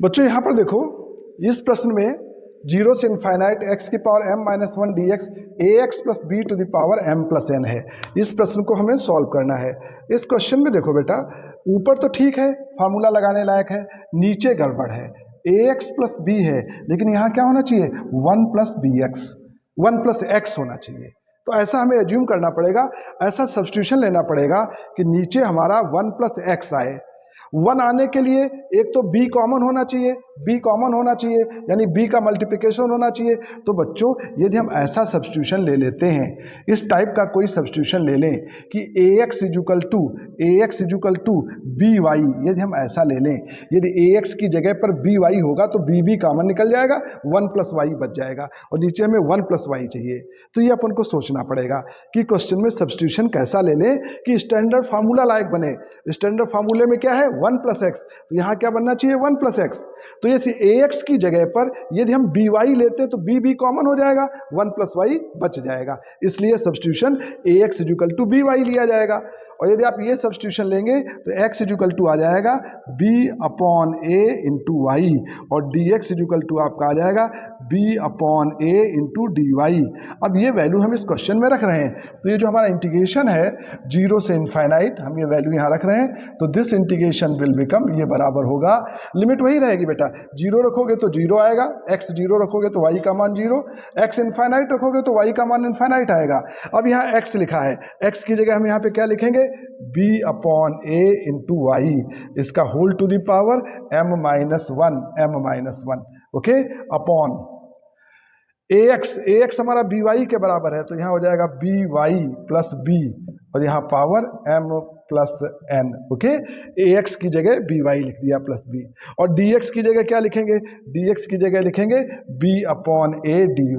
बच्चों यहाँ पर देखो, इस प्रश्न में 0 से इनफाइनाइट x की power m-1 dx ax plus b to the power m plus n है। इस प्रश्न को हमें सॉल्व करना है। इस क्वेश्चन में देखो बेटा, ऊपर तो ठीक है, फार्मूला लगाने लायक है, नीचे गड़बड़ है। ax प्लस b है, लेकिन यहाँ क्या होना चाहिए, 1 प्लस bx, 1 प्लस x होना चाहिए। तो ऐसा हमें एज्यूम करना पड़ेगा, ऐसा सब्स्टिट्यूशन लेना पड़ेगा कि नीचे हमारा 1 प्लस x आए। 1 आने के लिए एक तो b कॉमन होना चाहिए, b कॉमन होना चाहिए, यानी b का मल्टीप्लिकेशन होना चाहिए। तो बच्चों यदि हम ऐसा सब्स्टिट्यूशन ले लेते हैं, इस टाइप का कोई सब्स्टिट्यूशन ले लें कि ax इजुकल टू by, यदि हम ऐसा ले लें, यदि ax की जगह पर by होगा तो b कॉमन निकल जाएगा, 1 प्लस y बच जाएगा और नीचे में 1 प्लस y चाहिए। तो ये अपन को सोचना पड़ेगा कि क्वेश्चन में सब्स्टिट्यूशन कैसा ले लें कि स्टैंडर्ड फार्मूला लायक बने। स्टैंडर्ड फार्मूले में क्या है, 1 प्लस एक्स, तो यहाँ क्या बनना चाहिए, 1 प्लस एक्स। तो ये ax की जगह पर यदि हम by लेते तो b कॉमन हो जाएगा, 1 प्लस y बच जाएगा। इसलिए substitution ax equal to by लिया जाएगा। और यदि आप ये सब्स्टिट्यूशन लेंगे तो x इजुकल टू आ जाएगा b upon a into y और dx इजुकल टू आपका आ जाएगा b upon a into d y. अब ये वैल्यू हम इस क्वेश्चन में रख रहे हैं, तो ये जो हमारा इंटीग्रेशन है 0 से इनफाइनाइट, हम ये वैल्यू यहाँ रख रहे हैं, तो दिस इंटीग्रेशन विल बिकम, ये बराबर होगा, लिमिट वही रहेगी बेटा, 0 रखोगे तो 0 आएगा, x 0 रखोगे तो y का मान 0, x इनफाइनाइट रखोगे तो y का मान इनफाइनाइट आएगा। अब यहाँ x लिखा है, x की जगह हम यहाँ पे क्या लिखेंगे, b upon a into Y, इसका whole to the power m-1, okay, upon ax हमारा by के बराबर है, तो यहाँ हो जाएगा by प्लस b और यहाँ power m plus n, okay. ax की जगह by लिख दिया प्लस b, और dx की जगह क्या लिखेंगे, dx की जगह लिखेंगे b upon a dy,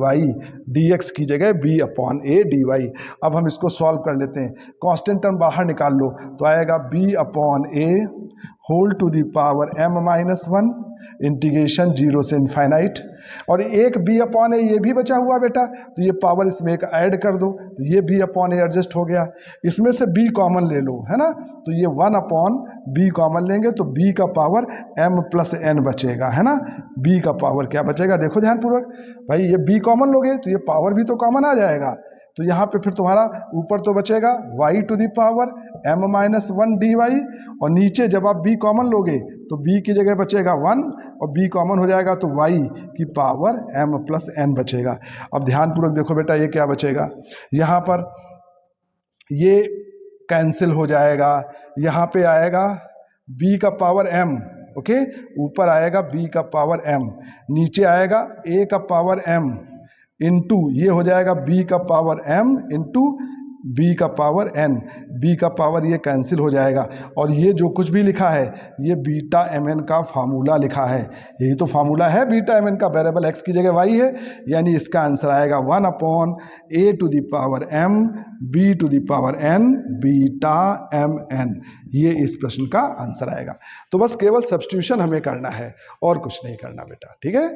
dx की जगह b अपॉन a dy। अब हम इसको सॉल्व कर लेते हैं, कांस्टेंट टर्म बाहर निकाल लो, तो आएगा b upon a whole to the power m-1 integration 0 से इनफाइनाइट, और एक b अपॉन ए ये भी बचा हुआ बेटा, तो ये पावर इसमें एक ऐड कर दो, तो ये b अपॉन ए एडजस्ट हो गया, इसमें से b कॉमन ले लो, है ना, तो ये 1 अपॉन b कॉमन लेंगे तो b का पावर m प्लस n बचेगा, है ना। b का पावर क्या बचेगा, देखो ध्यानपूर्वक भाई, ये b कॉमन लोगे तो ये पावर भी तो कॉमन आ जाएगा, तो यहाँ पे फिर तुम्हारा ऊपर तो बचेगा y to the power m-1 dy, और नीचे जब आप b कॉमन लोगे तो b की जगह बचेगा 1 और b कॉमन हो जाएगा तो y की पावर m प्लस n बचेगा। अब ध्यानपूर्वक देखो बेटा, ये क्या बचेगा, यहाँ पर ये कैंसिल हो जाएगा, यहाँ पे आएगा b का पावर m, ओके, ऊपर आएगा b का पावर m, नीचे आएगा a का पावर m इंटू ये हो जाएगा b का पावर m इंटू b का पावर n, b का पावर ये कैंसिल हो जाएगा, और ये जो कुछ भी लिखा है ये बीटा mn का फार्मूला लिखा है, यही तो फार्मूला है बीटा mn का, वेरिएबल x की जगह y है, यानी इसका आंसर आएगा 1 upon a to the power m b to the power n beta mn, ये इस प्रश्न का आंसर आएगा। तो बस केवल सब्स्टिट्यूशन हमें करना है और कुछ नहीं करना बेटा, ठीक है।